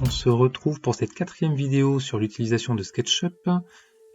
on se retrouve pour cette 4e vidéo sur l'utilisation de SketchUp,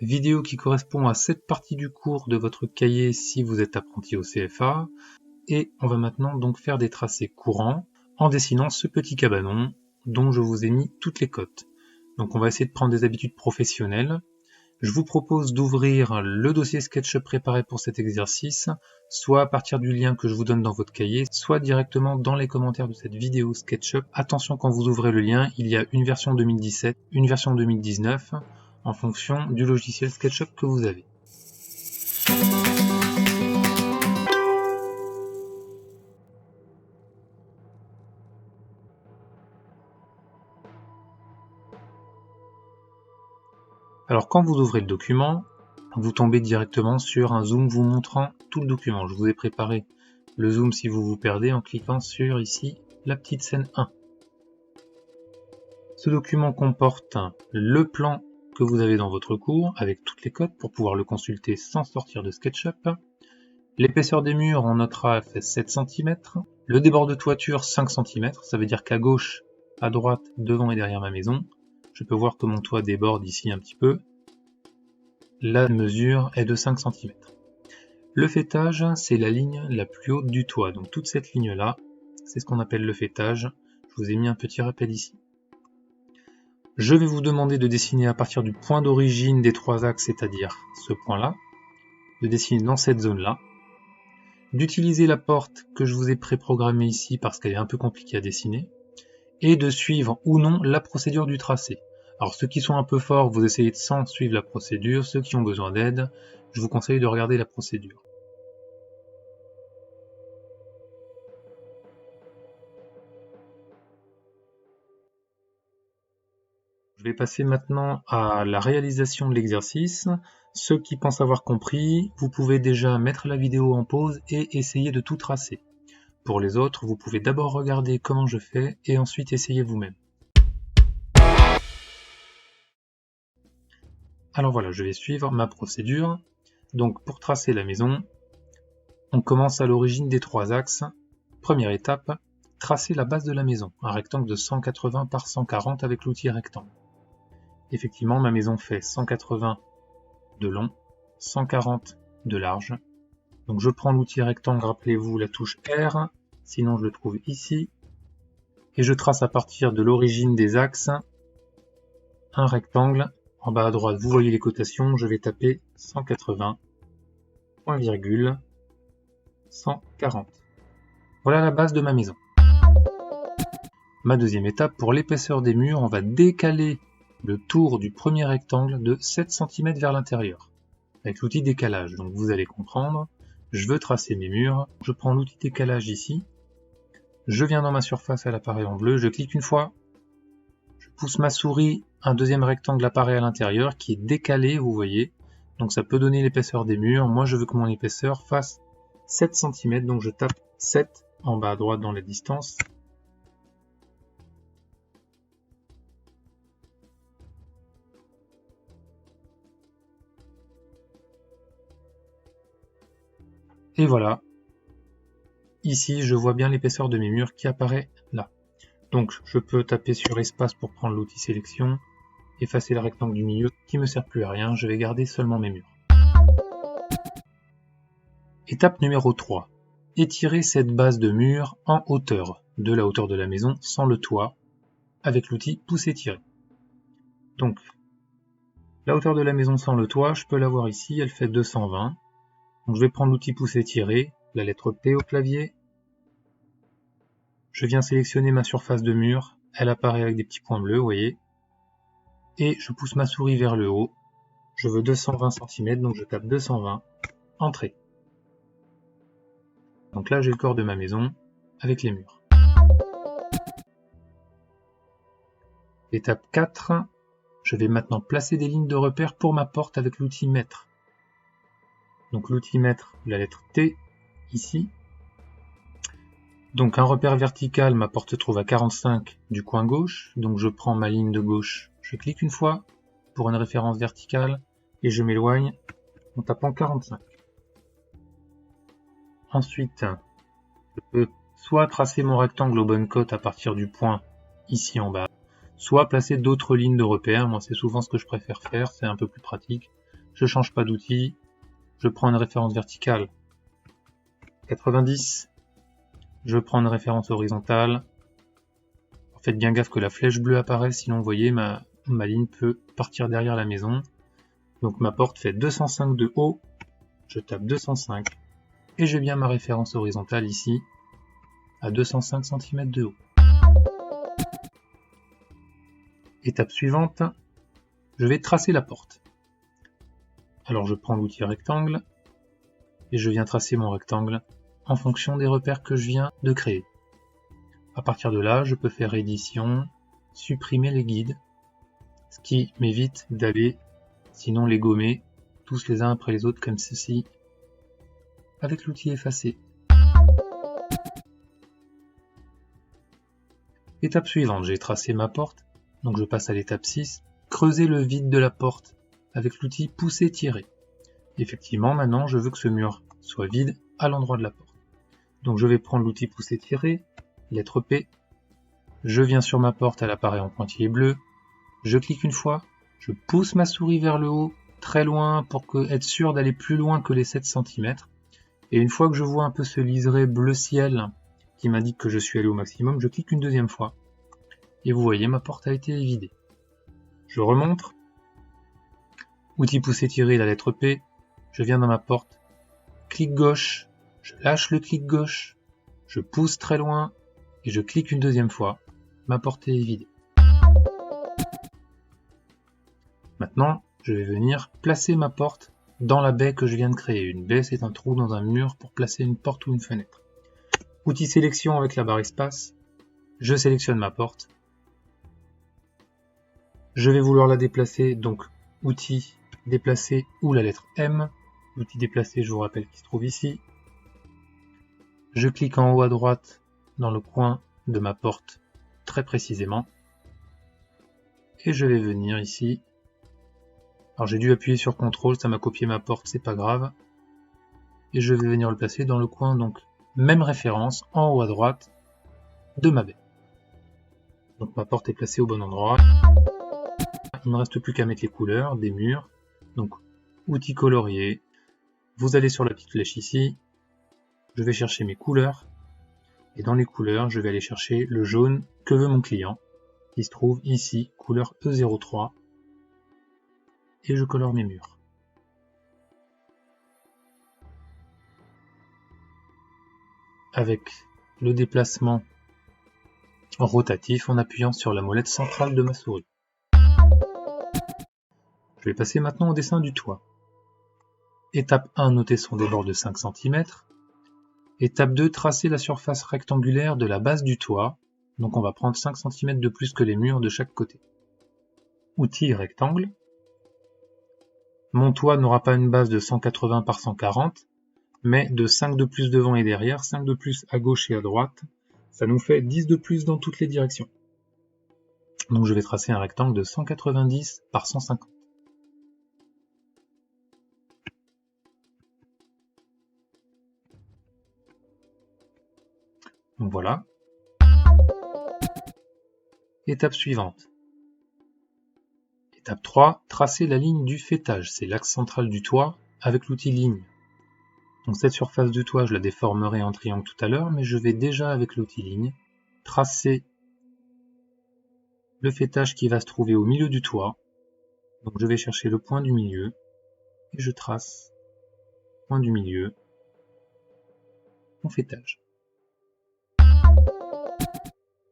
vidéo qui correspond à cette partie du cours de votre cahier si vous êtes apprenti au CFA, et on va maintenant donc faire des tracés courants en dessinant ce petit cabanon dont je vous ai mis toutes les cotes. Donc on va essayer de prendre des habitudes professionnelles. Je vous propose d'ouvrir le dossier SketchUp préparé pour cet exercice, soit à partir du lien que je vous donne dans votre cahier, soit directement dans les commentaires de cette vidéo SketchUp. Attention, quand vous ouvrez le lien, il y a une version 2017, une version 2019, en fonction du logiciel SketchUp que vous avez. Alors quand vous ouvrez le document, vous tombez directement sur un zoom vous montrant tout le document. Je vous ai préparé le zoom si vous vous perdez en cliquant sur ici la petite scène 1. Ce document comporte le plan que vous avez dans votre cours avec toutes les cotes pour pouvoir le consulter sans sortir de SketchUp. L'épaisseur des murs, on notera, fait 7 cm. Le débord de toiture 5 cm, ça veut dire qu'à gauche, à droite, devant et derrière ma maison, je peux voir que mon toit déborde ici un petit peu. La mesure est de 5 cm. Le faîtage, c'est la ligne la plus haute du toit. Donc toute cette ligne-là, c'est ce qu'on appelle le faîtage. Je vous ai mis un petit rappel ici. Je vais vous demander de dessiner à partir du point d'origine des 3 axes, c'est-à-dire ce point-là, de dessiner dans cette zone-là, d'utiliser la porte que je vous ai préprogrammée ici parce qu'elle est un peu compliquée à dessiner, et de suivre ou non la procédure du tracé. Alors ceux qui sont un peu forts, vous essayez de sans suivre la procédure. Ceux qui ont besoin d'aide, je vous conseille de regarder la procédure. Je vais passer maintenant à la réalisation de l'exercice. Ceux qui pensent avoir compris, vous pouvez déjà mettre la vidéo en pause et essayer de tout tracer. Pour les autres, vous pouvez d'abord regarder comment je fais et ensuite essayer vous-même. Alors voilà, je vais suivre ma procédure. Donc pour tracer la maison, on commence à l'origine des 3 axes. Première étape, tracer la base de la maison, un rectangle de 180 par 140 avec l'outil rectangle. Effectivement, ma maison fait 180 de long, 140 de large. Donc je prends l'outil rectangle, rappelez-vous la touche R, sinon je le trouve ici, et je trace à partir de l'origine des axes un rectangle. En bas à droite, vous voyez les cotations, je vais taper 180, point virgule, 140. Voilà la base de ma maison. Ma deuxième étape, pour l'épaisseur des murs, on va décaler le tour du premier rectangle de 7 cm vers l'intérieur, avec l'outil décalage. Donc vous allez comprendre, je veux tracer mes murs, je prends l'outil décalage ici, je viens dans ma surface, elle apparaît en bleu, je clique une fois, je pousse ma souris, un deuxième rectangle apparaît à l'intérieur qui est décalé, vous voyez, donc ça peut donner l'épaisseur des murs. Moi je veux que mon épaisseur fasse 7 cm, donc je tape 7 en bas à droite dans la distance. Et voilà, ici je vois bien l'épaisseur de mes murs qui apparaît là. Donc je peux taper sur espace pour prendre l'outil sélection, effacer le rectangle du milieu qui ne me sert plus à rien, je vais garder seulement mes murs. Étape numéro 3. Étirer cette base de mur en hauteur, de la hauteur de la maison sans le toit, avec l'outil pousser-tirer. Donc, la hauteur de la maison sans le toit, je peux la voir ici, elle fait 220. Donc je vais prendre l'outil pousser-tirer, la lettre P au clavier. Je viens sélectionner ma surface de mur, elle apparaît avec des petits points bleus, vous voyez. Et je pousse ma souris vers le haut. Je veux 220 cm, donc je tape 220, entrée. Donc là j'ai le corps de ma maison avec les murs. Étape 4, je vais maintenant placer des lignes de repère pour ma porte avec l'outil mètre. Donc l'outil mètre, la lettre T, ici. Donc un repère vertical, ma porte se trouve à 45 du coin gauche, donc je prends ma ligne de gauche, je clique une fois pour une référence verticale et je m'éloigne en tapant 45. Ensuite, je peux soit tracer mon rectangle aux bonnes côtes à partir du point ici en bas, soit placer d'autres lignes de repère. Moi, c'est souvent ce que je préfère faire, c'est un peu plus pratique. Je change pas d'outil, je prends une référence verticale 90, je prends une référence horizontale. Faites bien gaffe que la flèche bleue apparaisse, sinon vous voyez ma ligne peut partir derrière la maison. Donc ma porte fait 205 de haut, je tape 205 et j'ai bien ma référence horizontale ici à 205 cm de haut. Étape suivante, je vais tracer la porte. Alors je prends l'outil rectangle et je viens tracer mon rectangle en fonction des repères que je viens de créer. À partir de là, je peux faire édition, supprimer les guides, ce qui m'évite d'aller sinon les gommer tous les uns après les autres comme ceci avec l'outil effacer. Étape suivante, j'ai tracé ma porte, donc je passe à l'étape 6, creuser le vide de la porte avec l'outil pousser-tirer. Effectivement, maintenant je veux que ce mur soit vide à l'endroit de la porte. Donc je vais prendre l'outil pousser-tirer, lettre P, je viens sur ma porte, elle apparaît en pointillé bleu, je clique une fois, je pousse ma souris vers le haut, très loin pour être sûr d'aller plus loin que les 7 cm. Et une fois que je vois un peu ce liseré bleu ciel qui m'indique que je suis allé au maximum, je clique une deuxième fois. Et vous voyez, ma porte a été vidée. Je remonte, outil pousser-tirer, la lettre P, je viens dans ma porte, clic gauche, je lâche le clic gauche, je pousse très loin et je clique une deuxième fois. Ma porte est vidée. Maintenant, je vais venir placer ma porte dans la baie que je viens de créer. Une baie, c'est un trou dans un mur pour placer une porte ou une fenêtre. Outil sélection avec la barre espace, je sélectionne ma porte. Je vais vouloir la déplacer, donc outil déplacer ou la lettre M. L'outil déplacer, je vous rappelle qu'il se trouve ici. Je clique en haut à droite dans le coin de ma porte très précisément. Et je vais venir ici. Alors j'ai dû appuyer sur CTRL, ça m'a copié ma porte, c'est pas grave. Et je vais venir le placer dans le coin, donc même référence, en haut à droite de ma baie. Donc ma porte est placée au bon endroit. Il ne me reste plus qu'à mettre les couleurs des murs. Donc outil colorier, vous allez sur la petite flèche ici, je vais chercher mes couleurs. Et dans les couleurs, je vais aller chercher le jaune que veut mon client, qui se trouve ici, couleur E03. Et je colore mes murs. Avec le déplacement rotatif en appuyant sur la molette centrale de ma souris. Je vais passer maintenant au dessin du toit. Étape 1, noter son débord de 5 cm. Étape 2, tracer la surface rectangulaire de la base du toit. Donc on va prendre 5 cm de plus que les murs de chaque côté. Outil rectangle. Mon toit n'aura pas une base de 180 par 140, mais de 5 de plus devant et derrière, 5 de plus à gauche et à droite. Ça nous fait 10 de plus dans toutes les directions. Donc je vais tracer un rectangle de 190 par 150. Donc voilà. Étape suivante. Étape 3, tracer la ligne du faîtage. C'est l'axe central du toit avec l'outil ligne. Donc cette surface du toit, je la déformerai en triangle tout à l'heure, mais je vais déjà avec l'outil ligne tracer le faîtage qui va se trouver au milieu du toit. Donc je vais chercher le point du milieu et je trace point du milieu, mon faîtage.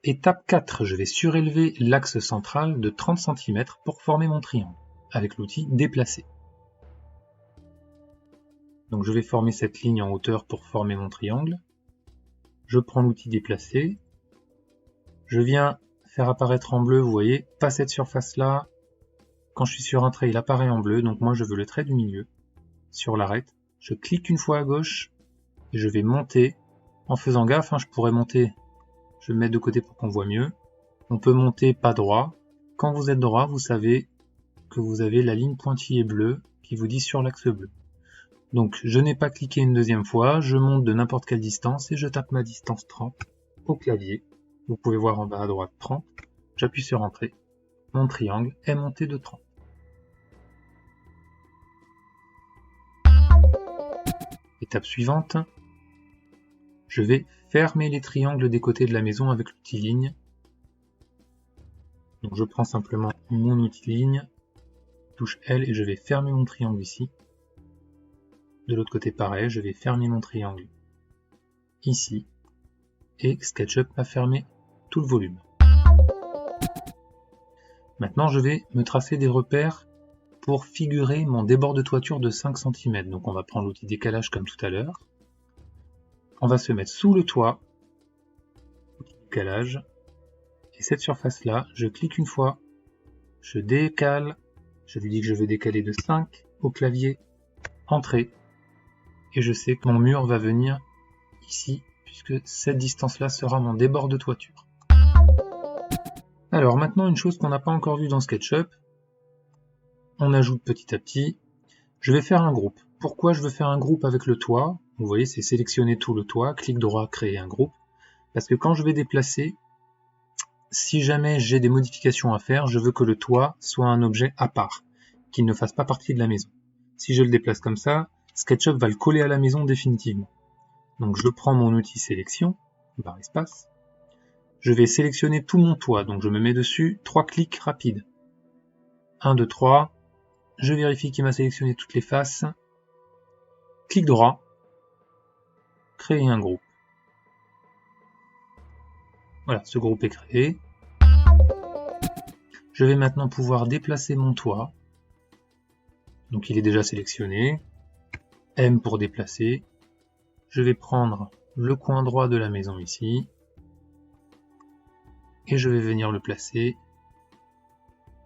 Étape 4, je vais surélever l'axe central de 30 cm pour former mon triangle, avec l'outil déplacer. Donc je vais former cette ligne en hauteur pour former mon triangle. Je prends l'outil déplacer. Je viens faire apparaître en bleu, vous voyez, pas cette surface-là. Quand je suis sur un trait, il apparaît en bleu, donc moi je veux le trait du milieu. Sur l'arête, je clique une fois à gauche et je vais monter. En faisant gaffe, je pourrais monter. Je vais me mettre de côté pour qu'on voit mieux. On peut monter pas droit. Quand vous êtes droit, vous savez que vous avez la ligne pointillée bleue qui vous dit sur l'axe bleu. Donc je n'ai pas cliqué une deuxième fois, je monte de n'importe quelle distance et je tape ma distance 30 au clavier. Vous pouvez voir en bas à droite 30. j'appuie sur Entrée. Mon triangle est monté de 30. Étape suivante, je vais fermer les triangles des côtés de la maison avec l'outil ligne. Donc je prends simplement mon outil ligne, touche L et je vais fermer mon triangle ici. De l'autre côté pareil, je vais fermer mon triangle ici. Et SketchUp a fermé tout le volume. Maintenant je vais me tracer des repères pour figurer mon débord de toiture de 5 cm. Donc on va prendre l'outil décalage comme tout à l'heure. On va se mettre sous le toit, outil décalage, et cette surface là, je clique une fois, je décale, je lui dis que je veux décaler de 5 au clavier, Entrée, et je sais que mon mur va venir ici, puisque cette distance là sera mon débord de toiture. Alors maintenant une chose qu'on n'a pas encore vue dans SketchUp, on ajoute petit à petit, je vais faire un groupe. Pourquoi je veux faire un groupe avec le toit? Vous voyez, c'est sélectionner tout le toit, clic droit, créer un groupe. Parce que quand je vais déplacer, si jamais j'ai des modifications à faire, je veux que le toit soit un objet à part, qu'il ne fasse pas partie de la maison. Si je le déplace comme ça, SketchUp va le coller à la maison définitivement. Donc je prends mon outil sélection, barre espace. Je vais sélectionner tout mon toit, donc je me mets dessus, 3 clics rapides. 1, 2, 3. Je vérifie qu'il m'a sélectionné toutes les faces. Clic droit. Créer un groupe. Voilà, ce groupe est créé. Je vais maintenant pouvoir déplacer mon toit. Donc il est déjà sélectionné. M pour déplacer. Je vais prendre le coin droit de la maison ici. Et je vais venir le placer.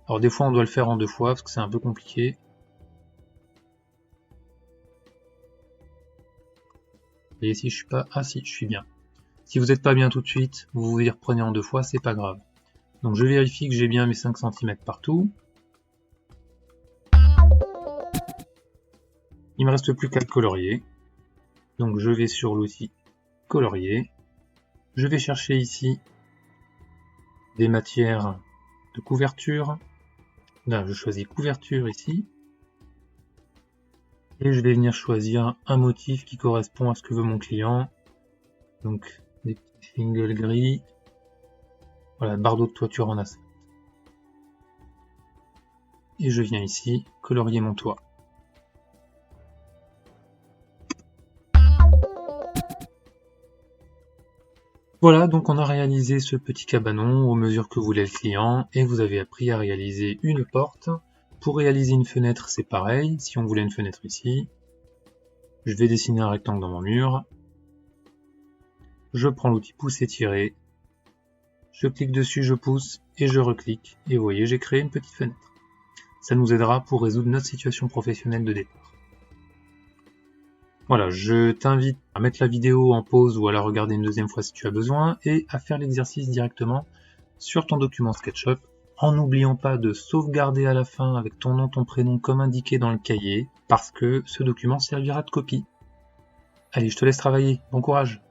Alors des fois on doit le faire en 2 fois parce que c'est un peu compliqué. Et ici je suis pas... Ah si, je suis bien. Si vous n'êtes pas bien tout de suite, vous y reprenez en 2 fois, c'est pas grave. Donc je vérifie que j'ai bien mes 5 cm partout. Il me reste plus qu'à le colorier. Donc je vais sur l'outil colorier. Je vais chercher ici des matières de couverture. Là, je choisis couverture ici. Et je vais venir choisir un motif qui correspond à ce que veut mon client. Donc des petits shingles gris. Voilà, bardeau de toiture en asphalte. Et je viens ici colorier mon toit. Voilà, donc on a réalisé ce petit cabanon aux mesures que voulait le client et vous avez appris à réaliser une porte. Pour réaliser une fenêtre, c'est pareil. Si on voulait une fenêtre ici, je vais dessiner un rectangle dans mon mur. Je prends l'outil pousser tirer. Je clique dessus, je pousse et je reclique. Et vous voyez, j'ai créé une petite fenêtre. Ça nous aidera pour résoudre notre situation professionnelle de départ. Voilà, je t'invite à mettre la vidéo en pause ou à la regarder une deuxième fois si tu as besoin et à faire l'exercice directement sur ton document SketchUp en n'oubliant pas de sauvegarder à la fin avec ton nom, ton prénom comme indiqué dans le cahier parce que ce document servira de copie. Allez, je te laisse travailler. Bon courage!